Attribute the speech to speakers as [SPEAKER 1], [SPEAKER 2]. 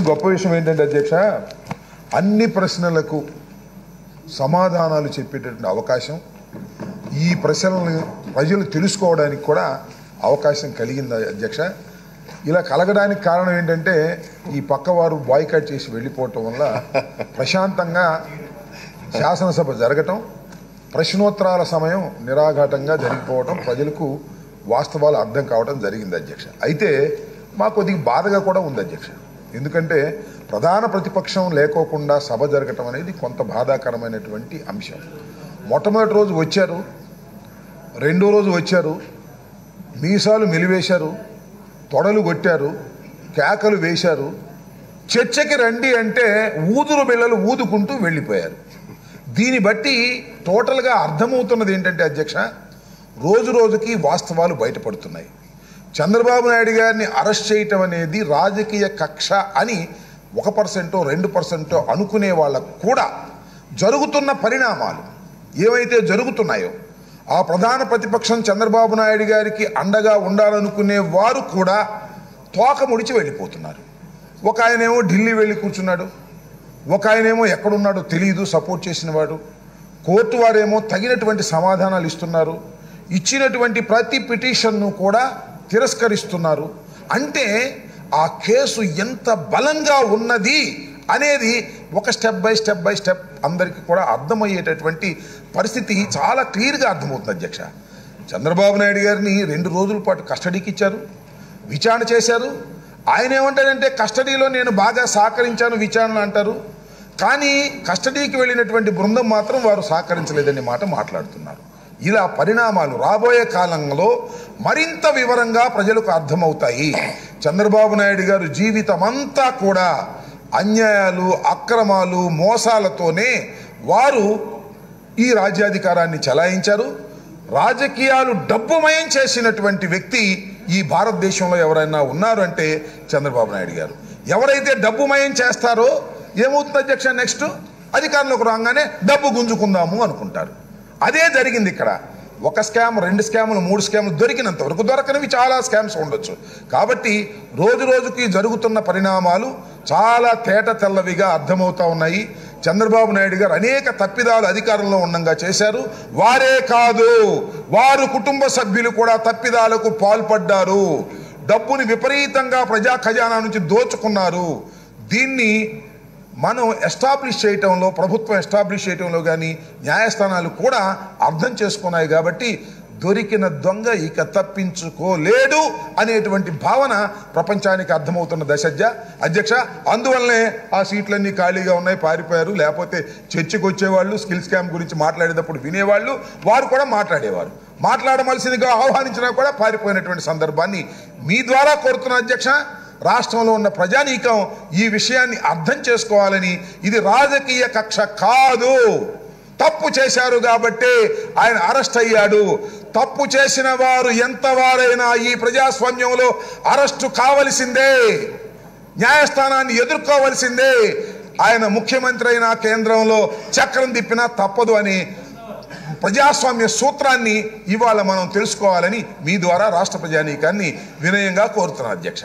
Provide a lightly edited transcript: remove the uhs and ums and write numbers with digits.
[SPEAKER 1] గొప్ప విషయం ఏంటంటే అధ్యక్ష, అన్ని ప్రశ్నలకు సమాధానాలు చెప్పేటటువంటి అవకాశం, ఈ ప్రశ్నలను ప్రజలు తెలుసుకోవడానికి కూడా అవకాశం కలిగింది అధ్యక్ష. ఇలా కలగడానికి కారణం ఏంటంటే ఈ పక్కవారు బాయ్కాట్ చేసి వెళ్ళిపోవటం వల్ల ప్రశాంతంగా శాసనసభ జరగటం, ప్రశ్నోత్తరాల సమయం నిరాఘాటంగా జరిగిపోవటం, ప్రజలకు వాస్తవాలు అర్థం కావడం జరిగింది అధ్యక్ష. అయితే మాకు కొద్దిగా బాధగా కూడా ఉంది అధ్యక్ష. ఎందుకంటే ప్రధాన ప్రతిపక్షం లేకోకుండా సభ జరగటం అనేది కొంత బాధాకరమైనటువంటి అంశం. మొట్టమొదటి రోజు వచ్చారు, రెండో రోజు వచ్చారు, మీసాలు మెలివేశారు, తొడలు కొట్టారు, కేకలు వేశారు, చర్చకి రండి అంటే ఊదురు బిళ్ళలు ఊదుకుంటూ వెళ్ళిపోయారు. దీన్ని బట్టి టోటల్గా అర్థమవుతున్నది ఏంటంటే అధ్యక్ష, రోజు రోజుకి వాస్తవాలు బయటపడుతున్నాయి. చంద్రబాబు నాయుడు గారిని అరెస్ట్ చేయటం అనేది రాజకీయ కక్ష అని 1%, 2% అనుకునే వాళ్ళకు కూడా జరుగుతున్న పరిణామాలు ఏవైతే జరుగుతున్నాయో, ఆ ప్రధాన ప్రతిపక్షం చంద్రబాబు నాయుడు గారికి అండగా ఉండాలనుకునే వారు కూడా తోక ముడిచి వెళ్ళిపోతున్నారు. ఒక ఆయనేమో ఢిల్లీ వెళ్ళి కూర్చున్నాడు, ఒక ఆయనేమో ఎక్కడున్నాడో తెలియదు సపోర్ట్ చేసిన వాడు, కోర్టు వారేమో తగినటువంటి సమాధానాలు ఇస్తున్నారు, ఇచ్చినటువంటి ప్రతి పిటిషన్ను కూడా తిరస్కరిస్తున్నారు. అంటే ఆ కేసు ఎంత బలంగా ఉన్నది అనేది ఒక స్టెప్ బై స్టెప్ అందరికీ కూడా అర్థమయ్యేటటువంటి పరిస్థితి చాలా క్లియర్గా అర్థమవుతుంది అధ్యక్ష. చంద్రబాబు నాయుడు గారిని 2 రోజుల పాటు కస్టడీకి ఇచ్చారు, విచారణ చేశారు. ఆయన ఏమంటారంటే కస్టడీలో నేను బాగా సహకరించాను విచారణ అంటారు, కానీ కస్టడీకి వెళ్ళినటువంటి బృందం మాత్రం వారు సహకరించలేదనే మాట మాట్లాడుతున్నారు. ఇలా పరిణామాలు రాబోయే కాలంలో మరింత వివరంగా ప్రజలకు అర్థమవుతాయి. చంద్రబాబు నాయుడు గారు జీవితం అంతా కూడా అన్యాయాలు, అక్రమాలు, మోసాలతోనే వారు ఈ రాజ్యాధికారాన్ని చలాయించారు. రాజకీయాలు డబ్బుమయం చేసినటువంటి వ్యక్తి ఈ భారతదేశంలో ఎవరైనా ఉన్నారు అంటే చంద్రబాబు నాయుడు గారు. ఎవరైతే డబ్బుమయం చేస్తారో ఏమవుతుంది అధ్యక్ష, నెక్స్ట్ అధికారంలోకి రాగానే డబ్బు గుంజుకుందాము అనుకుంటారు. అదే జరిగింది ఇక్కడ. 1 స్కామ్, 2 స్కాములు, 3 స్కాములు దొరికినంత వరకు, దొరకనివి చాలా స్కామ్స్ ఉండొచ్చు. కాబట్టి రోజు రోజుకి జరుగుతున్న పరిణామాలు చాలా తేట తెల్లవిగా అర్థమవుతా ఉన్నాయి. చంద్రబాబు నాయుడు గారు అనేక తప్పిదాలు అధికారంలో ఉండగా చేశారు. వారే కాదు, వారు కుటుంబ సభ్యులు కూడా తప్పిదాలకు పాల్పడ్డారు. డబ్బుని విపరీతంగా ప్రజా ఖజానా నుంచి దోచుకున్నారు. దీన్ని మనం ఎస్టాబ్లిష్ చేయటంలో, ప్రభుత్వం ఎస్టాబ్లిష్ చేయటంలో కానీ న్యాయస్థానాలు కూడా అర్థం చేసుకున్నాయి. కాబట్టి దొరికిన దొంగ ఇక తప్పించుకోలేడు అనేటువంటి భావన ప్రపంచానికి అర్థమవుతున్న దశ అధ్యక్ష. అందువల్లనే ఆ సీట్లన్నీ ఖాళీగా ఉన్నాయి, పారిపోయారు. లేకపోతే చర్చకు వచ్చేవాళ్ళు, స్కిల్ స్కామ్ గురించి మాట్లాడేటప్పుడు వినేవాళ్ళు, వారు కూడా మాట్లాడేవారు. మాట్లాడవలసిందిగా ఆహ్వానించినా కూడా పారిపోయినటువంటి సందర్భాన్ని మీ ద్వారా కోరుతున్న అధ్యక్ష. రాష్ట్రంలో ఉన్న ప్రజానీకం ఈ విషయాన్ని అర్థం చేసుకోవాలని, ఇది రాజకీయ కక్ష కాదు, తప్పు చేశారు కాబట్టి ఆయన అరెస్ట్ అయ్యాడు. తప్పు చేసిన వారు ఎంతవారైనా ఈ ప్రజాస్వామ్యంలో అరెస్టు కావలసిందే, న్యాయస్థానాన్ని ఎదుర్కోవలసిందే. ఆయన ముఖ్యమంత్రి అయినా కేంద్రంలో చక్రం తిప్పినా తప్పదు అని ప్రజాస్వామ్య సూత్రాన్ని ఇవాళ మనం తెలుసుకోవాలని మీ ద్వారా రాష్ట్ర ప్రజానీకాన్ని వినయంగా కోరుతున్నాను అధ్యక్ష.